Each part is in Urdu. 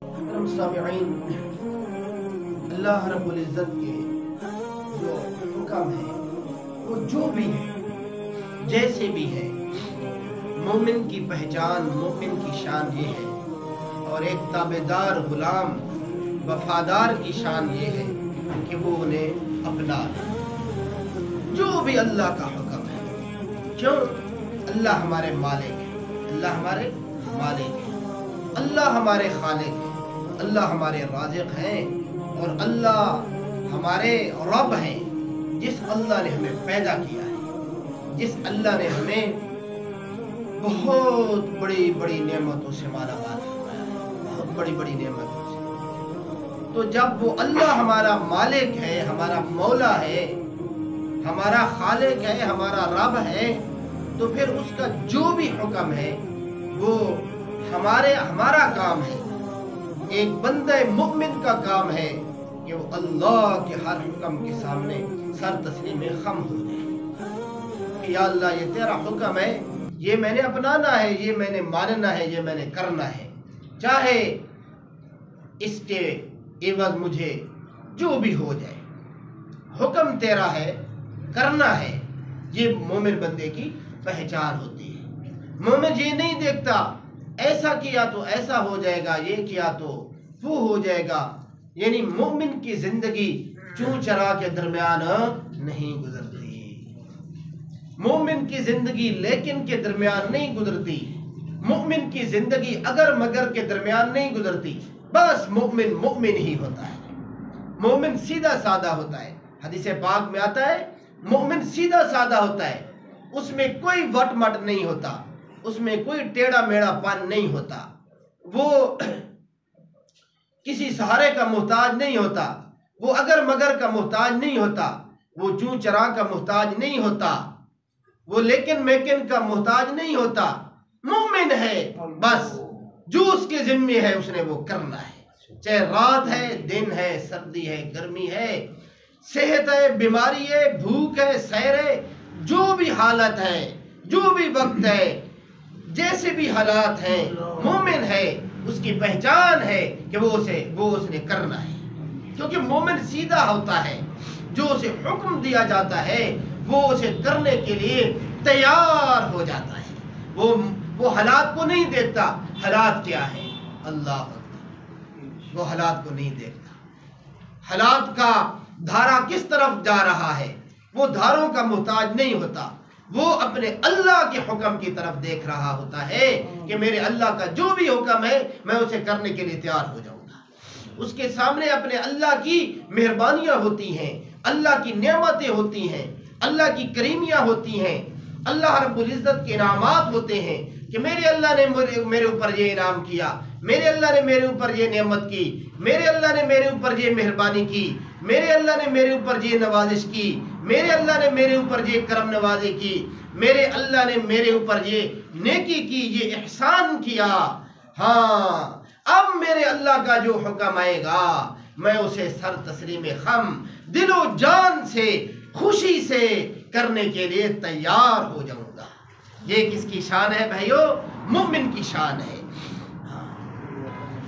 سامعین، اللہ رب العزت کے جو حکم ہے وہ جو بھی ہے جیسے بھی ہے، مومن کی پہچان، مومن کی شان یہ ہے، اور ایک تابعدار غلام وفادار کی شان یہ ہے کہ وہ انہیں اپنا لے جو بھی اللہ کا حکم ہے۔ کیوں؟ اللہ ہمارے مالک ہے، اللہ ہمارے مالک ہے، اللہ ہمارے خالق ہے، اللہ ہمارے رازق ہیں، اور اللہ ہمارے رب ہیں۔ جس اللہ نے ہمیں پیدا کیا ہے، جس اللہ نے ہمیں بہت بڑی بڑی نعمتوں سے مالا مال فرمایا ہے، بہت بڑی بڑی نعمتوں سے، تو جب وہ اللہ ہمارا مالک ہے، ہمارا مولا ہے، ہمارا خالق ہے، ہمارا رب ہے، تو پھر اس کا جو بھی حکم ہے وہ ہمارا کام ہے۔ ایک بندہ مومن کا کام ہے کہ وہ اللہ کے ہر حکم کے سامنے سر تسلیم خم ہو جائے کہ یا اللہ یہ تیرا حکم ہے، یہ میں نے اپنانا ہے، یہ میں نے ماننا ہے، یہ میں نے کرنا ہے، چاہے اس کے عوض مجھے جو بھی ہو جائے، حکم تیرا ہے، کرنا ہے۔ یہ مومن بندے کی پہچان ہوتی ہے۔ مومن یہ نہیں دیکھتا ایسا کیا تو ایسا ہو جائے گا، یہ کیا تو وہ ہو جائے گا، یعنی مومن کی زندگی چون چرا کے درمیان نہیں گزرتی، مومن کی زندگی لیکن کے درمیان نہیں گزرتی، مومن کی زندگی اگر مگر کے درمیان نہیں گزرتی، بس مومن مومن ہی ہوتا ہے، مومن سیدھا سادہ ہوتا ہے۔ حدیث پاک میں آتا ہے مومن سیدھا سادہ ہوتا ہے، اس میں کوئی وٹ مٹ نہیں ہوتا، اس میں کوئی ٹیڑھا میڑا پن نہیں ہوتا، وہ کسی سہارے کا محتاج نہیں ہوتا، وہ اگر مگر کا محتاج نہیں ہوتا، وہ چون چرا کا محتاج نہیں ہوتا، وہ لیکن میکن کا محتاج نہیں ہوتا۔ مومن ہے، بس جو اس کے ذمہ ہے اس نے وہ کرنا ہے، چاہے رات ہے، دن ہے، سردی ہے، گرمی ہے، صحت ہے، بیماری ہے، بھوک ہے، سیر ہے، جو بھی حالت ہے، جو بھی وقت ہے، جیسے بھی حالات ہیں، مومن ہے، اس کی پہچان ہے کہ وہ اس نے کرنا ہے، کیونکہ مومن سیدھا ہوتا ہے، جو اسے حکم دیا جاتا ہے وہ اسے کرنے کے لیے تیار ہو جاتا ہے، وہ حالات کو نہیں دیکھتا حالات کیا ہے، اللہ اکبر، وہ حالات کو نہیں دیکھتا، حالات کا دھارا کس طرف جا رہا ہے وہ دھاروں کا محتاج نہیں ہوتا، وہ اپنے اللہ کے حکم کی طرف دیکھ رہا ہوتا ہے کہ میرے اللہ کا جو بھی حکم ہے میں اسے کرنے کے لیے تیار ہو جاؤں گا۔ اس کے سامنے اپنے اللہ کی مہربانیاں ہوتی ہیں، اللہ کی نعمتیں ہوتی ہیں، اللہ کی کریمیاں ہوتی ہیں، اللہ رب العزت کے انعامات ہوتے ہیں کہ میرے اللہ نے میرے اوپر یہ انعام کیا، میرے اللہ نے میرے اوپر یہ نعمت کی، میرے اللہ نے میرے اوپر یہ مہربانی کی، میرے اللہ نے میرے اوپر یہ نوازش کی، میرے اللہ نے میرے اوپر یہ کرم نوازی کی، میرے اللہ نے میرے اوپر یہ نیکی کی، یہ احسان کیا۔ ہاں، اب میرے اللہ کا جو حکم آئے گا میں اسے سر تسلیم خم، دل و جان سے، خوشی سے کرنے کے لیے تیار ہو جاؤں گا۔ یہ کس کی شان ہے بھائیو؟ مومن کی شان ہے۔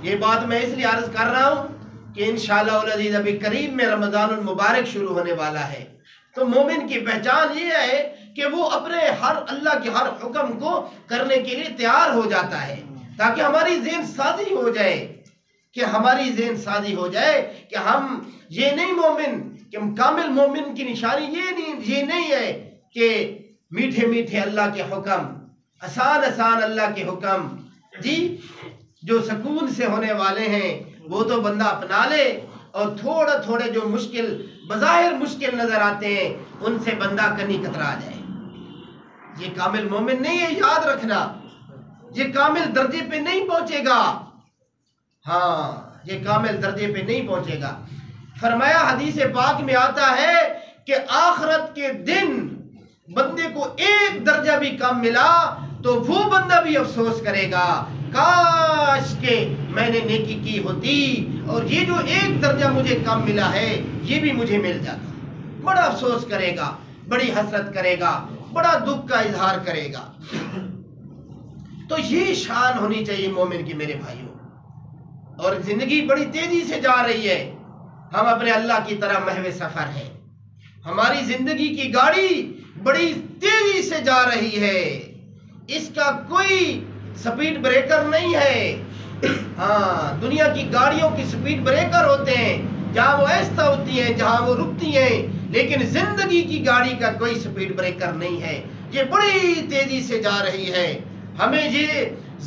یہ بات میں اس لیے عرض کر رہا ہوں کہ انشاءاللہ العزیز ابھی قریب میں رمضان المبارک شروع ہونے والا ہے، تو مومن کی پہچان یہ ہے کہ وہ اپنے اللہ کے ہر حکم کو کرنے کے لیے تیار ہو جاتا ہے، تاکہ ہماری ذہن سازی ہو جائے، کہ ہماری ذہن سازی ہو جائے کہ ہم یہ نہیں مومن، کہ کامل مومن کی نشانی یہ نہیں ہے کہ میٹھے میٹھے اللہ کے حکم، آسان آسان اللہ کے حکم جی جو سکون سے ہونے والے ہیں وہ تو بندہ اپنا لے، اور تھوڑے جو مشکل بظاہر مشکل نظر آتے ہیں ان سے بندہ کنی کترا جائے۔ یہ کامل مومن نہیں ہے، یاد رکھنا، یہ کامل درجے پہ نہیں پہنچے گا، ہاں یہ کامل درجے پہ نہیں پہنچے گا۔ فرمایا حدیث پاک میں آتا ہے کہ آخرت کے دن بندے کو ایک درجہ بھی کم ملا تو وہ بندہ بھی افسوس کرے گا، کاش کہ میں نے نیکی کی ہوتی اور یہ جو ایک درجہ مجھے کم ملا ہے یہ بھی مجھے مل جاتا، بڑا افسوس کرے گا، بڑی حسرت کرے گا، بڑا دکھ کا اظہار کرے گا۔ تو یہ شان ہونی چاہیے مومن کی میرے بھائیوں، اور زندگی بڑی تیزی سے جا رہی ہے، ہم اپنے اللہ کی طرح محو سفر ہیں، ہماری زندگی کی گاڑی بڑی تیزی سے جا رہی ہے، اس کا کوئی سپیڈ بریکر نہیں ہے۔ ہاں، دنیا کی گاڑیوں کی سپیڈ بریکر ہوتے ہیں، جہاں وہ آہستہ ہوتی ہیں، جہاں وہ رکتی ہیں، لیکن زندگی کی گاڑی کا کوئی سپیڈ بریکر نہیں ہے، یہ بڑی تیزی سے جا رہی ہے۔ ہمیں یہ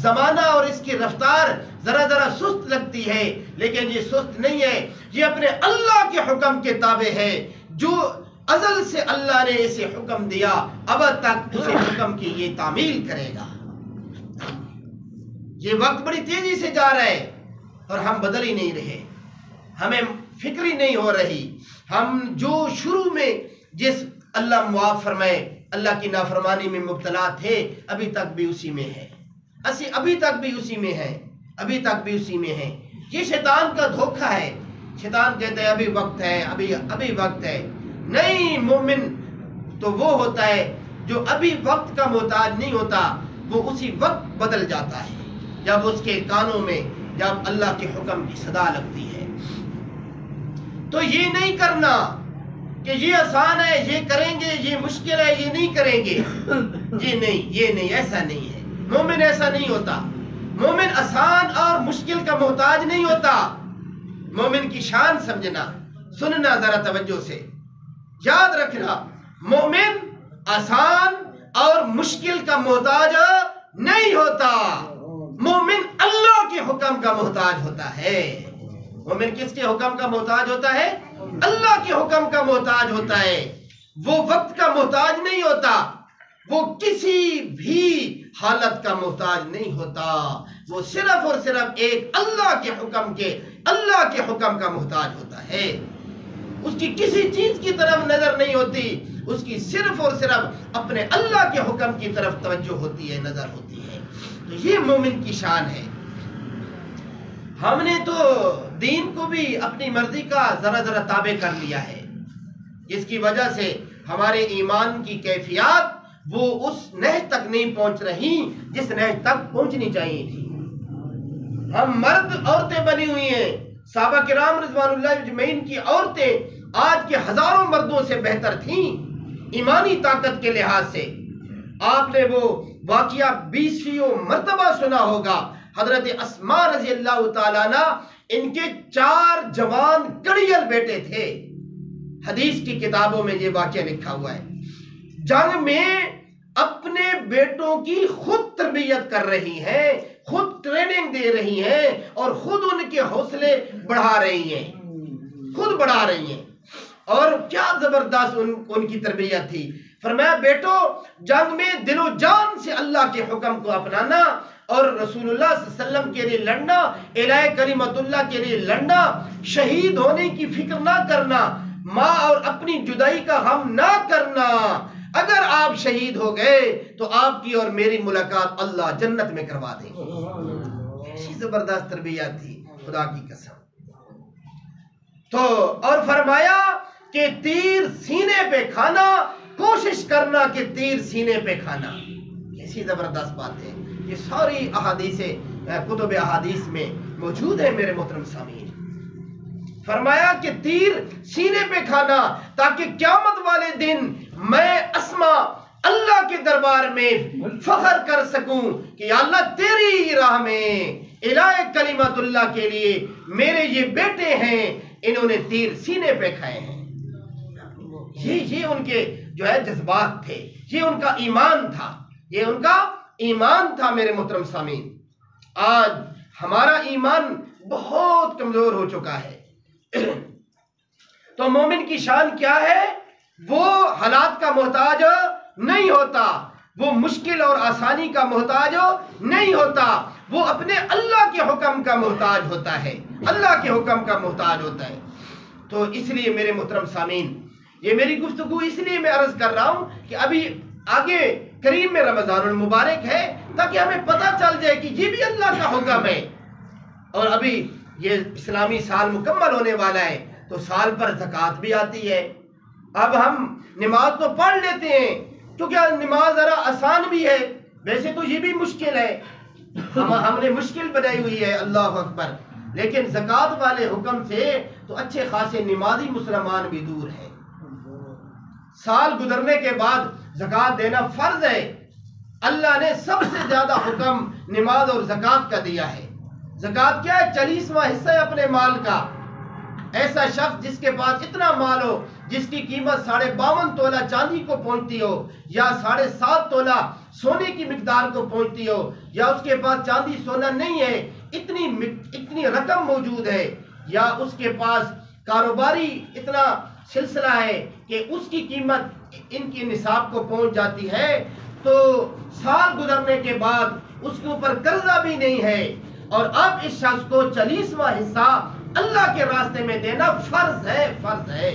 زمانہ اور اس کی رفتار ذرا ذرا سست لگتی ہے، لیکن یہ سست نہیں ہے، یہ اپنے اللہ کے حکم کے تابع ہے، جو ازل سے اللہ نے اسے حکم دیا، اب تک اسے حکم کی یہ تعمیل کرے گا۔ یہ وقت بڑی تیزی سے جا رہا ہے اور ہم بدل ہی نہیں رہے، ہمیں فکر ہی نہیں ہو رہی، ہم جو شروع میں جس اللہ معاف فرمائے اللہ کی نافرمانی میں مبتلا تھے، ابھی تک بھی اسی میں ہے، ابھی تک بھی اسی میں ہے، ابھی تک بھی اسی میں ہے۔ یہ شیطان کا دھوکہ ہے، شیطان کہتا ہے ابھی وقت ہے، ابھی وقت ہے۔ نہیں، مومن تو وہ ہوتا ہے جو ابھی وقت کا محتاج نہیں ہوتا، وہ اسی وقت بدل جاتا ہے جب اس کے کانوں میں جب اللہ کے حکم کی صدا لگتی ہے۔ تو یہ نہیں کرنا کہ یہ آسان ہے، یہ کریں گے، یہ مشکل ہے، یہ نہیں کریں گے، یہ نہیں، ایسا نہیں ہے۔ مومن ایسا نہیں ہوتا، مومن آسان اور مشکل کا محتاج نہیں ہوتا۔ مومن کی شان سمجھنا، سننا ذرا توجہ سے، یاد رکھنا، مومن آسان اور مشکل کا محتاج نہیں ہوتا، مومن اللہ کے حکم کا محتاج ہوتا ہے۔ مومن کس کے حکم کا محتاج ہوتا ہے؟ اللہ کے حکم کا محتاج ہوتا ہے۔ وہ وقت کا محتاج نہیں ہوتا، وہ کسی بھی حالت کا محتاج نہیں ہوتا، وہ صرف اور صرف ایک اللہ کے حکم کا محتاج ہوتا ہے۔ اس کی کسی چیز کی طرف نظر نہیں ہوتی، اس کی صرف اور صرف اپنے اللہ کے حکم کی طرف توجہ ہوتی ہے، نظر ہوتی ہے۔ تو یہ مومن کی شان ہے۔ ہم نے تو دین کو بھی اپنی مرضی کا ذرا ذرا تابع کر لیا ہے، جس کی وجہ سے ہمارے ایمان کی کیفیات وہ اس نہج تک نہیں پہنچ رہی جس نہج تک پہنچنی چاہیے تھی۔ ہم مرد عورتیں بنی ہوئی ہیں، صحابہ کرام رضوان اللہ اجمعین کی عورتیں آج کے ہزاروں مردوں سے بہتر تھیں ایمانی طاقت کے لحاظ سے۔ آپ نے وہ واقعہ 20 مرتبہ سنا ہوگا، حضرت اسماء رضی اللہ تعالیٰ عنہ، ان کے 4 جوان کڑیل بیٹے تھے، حدیث کی کتابوں میں یہ واقعہ لکھا ہوا ہے۔ جنگ میں اپنے بیٹوں کی خود تربیت کر رہی ہیں، خود ٹریننگ دے رہی ہیں اور خود ان کے حوصلے بڑھا رہی ہیں، اور کیا زبردست ان کی تربیت تھی۔ فرمایا بیٹو، جنگ میں دل و جان سے اللہ کے حکم کو اپنانا اور رسول اللہ صلی اللہ علیہ وسلم کے لیے لڑنا، الہ کلمت اللہ کے لیے لڑنا، شہید ہونے کی فکر نہ کرنا، ماں اور اپنی جدائی کا غم نہ کرنا۔ اگر آپ شہید ہو گئے تو آپ کی اور میری ملاقات اللہ جنت میں کروا دیں گے۔ ایسی زبردست تربیت تھی، خدا کی قسم۔ تو اور فرمایا کہ تیر سینے پہ کھانا، کوشش کرنا کہ تیر سینے پہ کھانا۔ ایسی زبردست بات ہے، یہ ساری احادیث کتب احادیث میں موجود ہے میرے محترم سامعین۔ فرمایا کہ تیر سینے پہ کھانا تاکہ قیامت والے دن میں اسماء اللہ کے دربار میں فخر کر سکوں کہ یا اللہ تیری راہ میں الہ کلمت اللہ کے لیے میرے یہ بیٹے ہیں، انہوں نے تیر سینے پہ کھائے ہیں۔ یہ ان کے جو ہے جذبات تھے، یہ ان کا ایمان تھا، میرے محترم سامعین۔ آج ہمارا ایمان بہت کمزور ہو چکا ہے۔ تو مومن کی شان کیا ہے؟ وہ حالات کا محتاج نہیں ہوتا، وہ مشکل اور آسانی کا محتاج نہیں ہوتا، وہ اپنے اللہ کے حکم کا محتاج ہوتا ہے، اللہ کے حکم کا محتاج ہوتا ہے۔ تو اس لیے میرے محترم سامعین، یہ میری گفتگو اس لیے میں عرض کر رہا ہوں کہ ابھی آگے قریب میں رمضان المبارک ہے، تاکہ ہمیں پتہ چل جائے کہ یہ بھی اللہ کا حکم ہے۔ اور ابھی یہ اسلامی سال مکمل ہونے والا ہے، تو سال پر زکوٰۃ بھی آتی ہے۔ اب ہم نماز تو پڑھ لیتے ہیں کیونکہ نماز ذرا آسان بھی ہے، ویسے تو یہ بھی مشکل ہے، ہم نے مشکل بنائی ہوئی ہے، اللہ اکبر، لیکن زکات والے حکم سے تو اچھے خاصے نمازی مسلمان بھی دور ہیں۔ سال گزرنے کے بعد زکات دینا فرض ہے۔ اللہ نے سب سے زیادہ حکم نماز اور زکات کا دیا ہے۔ زکات کیا ہے؟ 40واں حصہ ہے اپنے مال کا۔ ایسا شخص جس کے پاس اتنا مال ہو جس کی قیمت 52.5 تولہ چاندی کو پہنچتی ہو، یا 7.5 تولہ سونے کی مقدار کو پہنچتی ہو، یا اس کے پاس چاندی سونا نہیں ہے، اتنی رقم موجود ہے، یا اس کے پاس کاروباری اتنا سلسلہ ہے کہ اس کی قیمت ان کی نصاب کو پہنچ جاتی ہے، تو سال گزرنے کے بعد اس کے اوپر قرضہ بھی نہیں ہے، اور اب اس شخص کو 40واں حصہ اللہ کے راستے میں دینا فرض ہے۔ فرض ہے،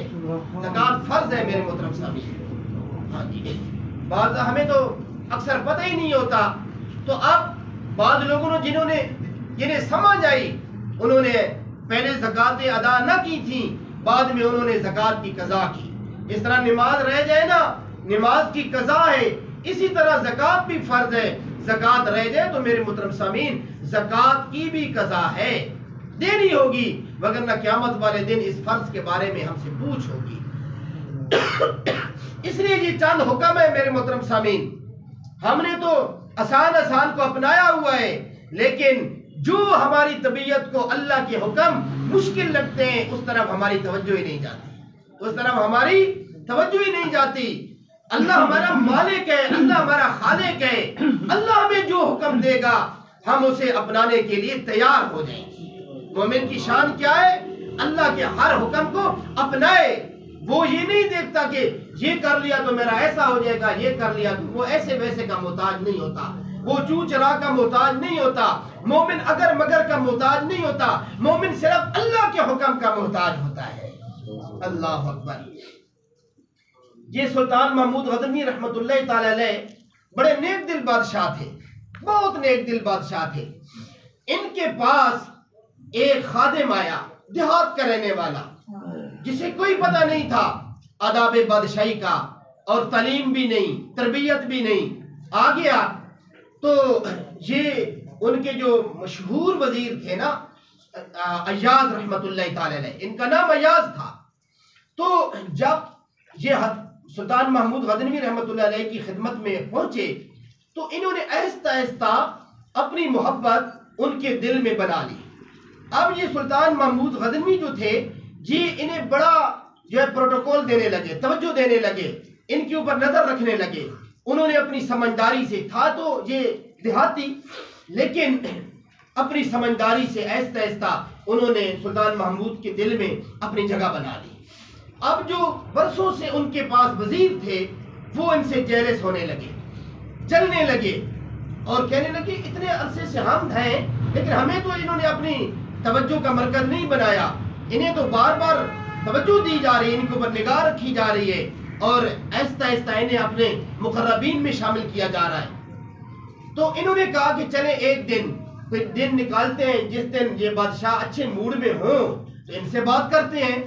زکات فرض ہے میرے محترم سامعین۔ ہاں جی، بعض ہمیں تو اکثر پتہ ہی نہیں ہوتا، تو اب بعض لوگوں نے جنہیں سمجھ آئی انہوں نے پہلے زکاتیں ادا نہ کی تھیں، بعد میں انہوں نے زکات کی قضا کی۔ اس طرح نماز رہ جائے نا، نماز کی قضا ہے، اسی طرح زکات بھی فرض ہے۔ زکات رہ جائے تو میرے محترم سامعین زکات کی بھی قضا ہے، دینی ہوگی، وگرنہ قیامت والے دن اس فرض کے بارے میں ہم سے پوچھ ہوگی۔ اس لیے یہ چند حکم ہے میرے محترم سامعین، ہم نے تو آسان کو اپنایا ہوا ہے، لیکن جو ہماری طبیعت کو اللہ کے حکم مشکل لگتے ہیں اس طرف ہماری توجہ ہی نہیں جاتی، اس طرف ہماری توجہ ہی نہیں جاتی۔ اللہ ہمارا مالک ہے، اللہ ہمارا خالق ہے، اللہ ہمیں جو حکم دے گا ہم اسے اپنانے کے لیے تیار ہو جائیں گے۔ مومن کی شان کیا ہے؟ اللہ کے ہر حکم کو اپنائے۔ وہ یہ نہیں دیکھتا کہ یہ کر لیا تو میرا ایسا ہو جائے گا، یہ کر لیا تو وہ ایسے ویسے کا محتاج نہیں ہوتا، وہ چوں چرا کا محتاج نہیں ہوتا، مومن اگر مگر کا محتاج نہیں ہوتا، مومن صرف اللہ کے حکم کا محتاج ہوتا ہے۔ اللہ اکبر۔ یہ سلطان محمود غزنوی رحمت اللہ تعالی علیہ بڑے نیک دل بادشاہ تھے، بہت نیک دل بادشاہ تھے۔ ان کے پاس ایک خادم آیا، دیہات کا رہنے والا، جسے کوئی پتہ نہیں تھا آداب بادشاہی کا، اور تعلیم بھی نہیں، تربیت بھی نہیں۔ آ گیا تو یہ ان کے جو مشہور وزیر تھے نا ایاز رحمت اللہ تعالی علیہ، ان کا نام ایاز تھا۔ تو جب یہ سلطان محمود غزنوی رحمت اللہ علیہ کی خدمت میں پہنچے تو انہوں نے آہستہ آہستہ اپنی محبت ان کے دل میں بنا لی۔ اب یہ سلطان محمود غزنوی جو تھے یہ انہیں بڑا جو ہے پروٹوکول دینے لگے، توجہ دینے لگے، ان کے اوپر نظر رکھنے لگے۔ انہوں نے اپنی سمجھداری سے، تھا تو یہ دیہاتی لیکن اپنی سمجھداری سے آہستہ آہستہ انہوں نے سلطان محمود کے دل میں اپنی جگہ بنا لی۔ اب جو برسوں سے ان کے پاس وزیر تھے وہ ان سے جیلس ہونے لگے، جلنے لگے، اور کہنے لگے اتنے عرصے سے ہم ہیں لیکن ہمیں تو انہوں نے اپنی توجہ کا مرکز نہیں بنایا، انہیں تو بار بار توجہ دی جا رہی ہے، ان کے اوپر نگاہ رکھی جا رہی ہے، اور آہستہ آہستہ انہیں اپنے مقربین میں شامل کیا جا رہا ہے۔ تو انہوں نے کہا کہ چلیں ایک دن کوئی دن نکالتے ہیں جس دن یہ بادشاہ اچھے موڈ میں ہوں تو ان سے بات کرتے ہیں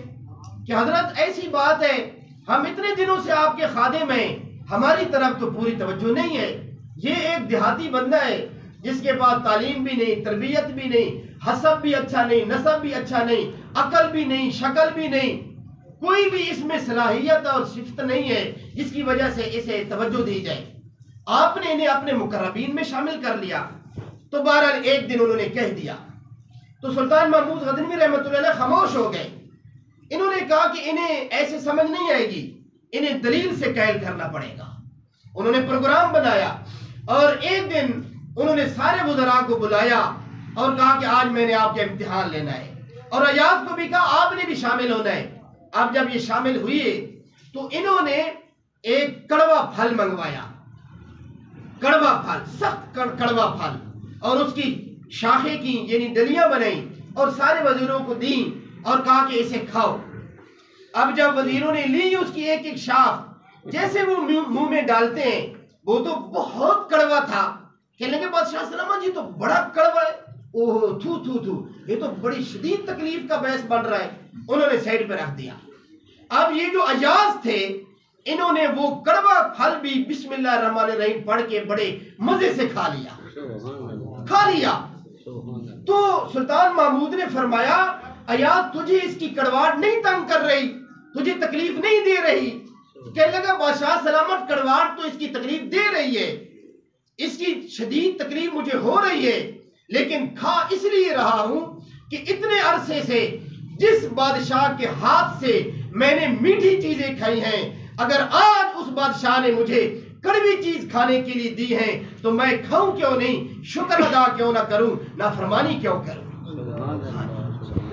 کہ حضرت ایسی بات ہے، ہم اتنے دنوں سے آپ کے خادم ہیں، ہماری طرف تو پوری توجہ نہیں ہے، یہ ایک دیہاتی بندہ ہے جس کے پاس تعلیم بھی نہیں، تربیت بھی نہیں، حسب بھی اچھا نہیں، نسب بھی اچھا نہیں، عقل بھی نہیں، شکل بھی نہیں، کوئی بھی اس میں صلاحیت اور صفت نہیں ہے جس کی وجہ سے اسے توجہ دی جائے، آپ نے انہیں اپنے مقربین میں شامل کر لیا۔ تو بہرحال ایک دن انہوں نے کہہ دیا تو سلطان محمود غزنوی رحمۃ اللہ علیہ خاموش ہو گئے۔ انہوں نے کہا کہ انہیں ایسے سمجھ نہیں آئے گی، انہیں دلیل سے قائل کرنا پڑے گا۔ انہوں نے پروگرام بنایا اور ایک دن انہوں نے سارے وزراء کو بلایا اور کہا کہ آج میں نے آپ کا امتحان لینا ہے، اور ایاز کو بھی کہا آپ نے بھی شامل ہونا ہے۔ اب جب یہ شامل ہوئے تو انہوں نے ایک کڑوا پھل منگوایا، کڑوا پھل، سخت کڑوا پھل، اور اس کی شاخیں کی یعنی ڈلیاں بنائیں اور سارے وزیروں کو دیں اور کہا کہ اسے کھاؤ۔ اب جب وزیروں نے لی اس کی ایک ایک شاخ، جیسے وہ منہ میں ڈالتے ہیں وہ تو بہت کڑوا تھا، کہنے لگے بادشاہ سلامت جی تو بڑا کڑوا ہے، اوہ تھو تھو تھو، یہ تو بڑی شدید تکلیف کا باعث بن رہا ہے۔ انہوں نے سائڈ پہ رکھ دیا۔ اب یہ جو ایاز تھے انہوں نے وہ کڑوا پھل بھی بسم اللہ الرحمن الرحیم پڑھ کے بڑے مزے سے کھا لیا۔ تو سلطان محمود نے فرمایا ایاز تجھے اس کی کڑواہٹ نہیں تنگ کر رہی, تجھے تکلیف نہیں دے رہی؟ کہنے لگا بادشاہ سلامت کڑواہٹ تو اس کی تکلیف دے رہی ہے, اس کی شدید تکلیف مجھے ہو رہی ہے, لیکن کھا اس لیے رہا ہوں کہ اتنے عرصے سے جس بادشاہ کے ہاتھ سے میں نے میٹھی چیزیں کھائی ہیں, اگر آج اس بادشاہ نے مجھے کڑوی چیز کھانے کے لیے دی ہے تو میں کھاؤں کیوں نہیں, شکر ادا کیوں نہ کروں, نافرمانی کیوں کروں؟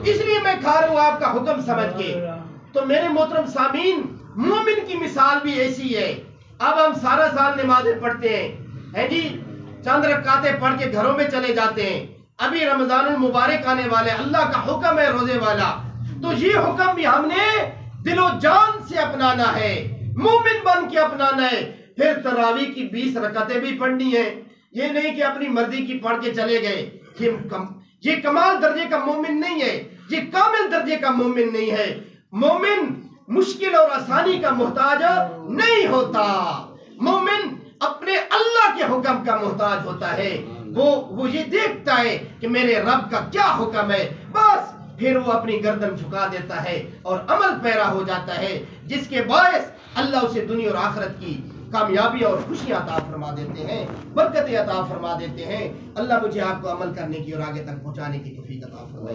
اس لیے میں کھا رہا ہوں آپ کا حکم سمجھ کے. تو میرے محترم سامعین, مومن کی مثال بھی ایسی ہے. اب ہم سارا سال نمازیں پڑھتے ہیں جی, چند رکعتیں پڑھ کے گھروں میں چلے جاتے ہیں. ابھی رمضان المبارک آنے والے, اللہ کا حکم ہے روزے والا, تو یہ حکم بھی ہم نے دل و جان سے اپنانا ہے, مومن بن کے اپنانا ہے. پھر تراویح کی 20 رکعتیں بھی پڑھنی ہے, یہ نہیں کہ اپنی مرضی کی پڑھ کے چلے گئے. یہ کمال درجے کا مومن نہیں ہے, یہ کامل درجے کا مومن نہیں ہے. مومن مشکل اور آسانی کا محتاج نہیں ہوتا, مومن اپنے اللہ کے حکم کا محتاج ہوتا ہے. وہ یہ دیکھتا ہے کہ میرے رب کا کیا حکم ہے, بس پھر وہ اپنی گردن جھکا دیتا ہے اور عمل پیرا ہو جاتا ہے, جس کے باعث اللہ اسے دنیا اور آخرت کی کامیابی اور خوشیاں عطا فرما دیتے ہیں, برکتیں عطا فرما دیتے ہیں. اللہ مجھے آپ کو عمل کرنے کی اور آگے تک پہنچانے کی توفیق عطا فرمائے.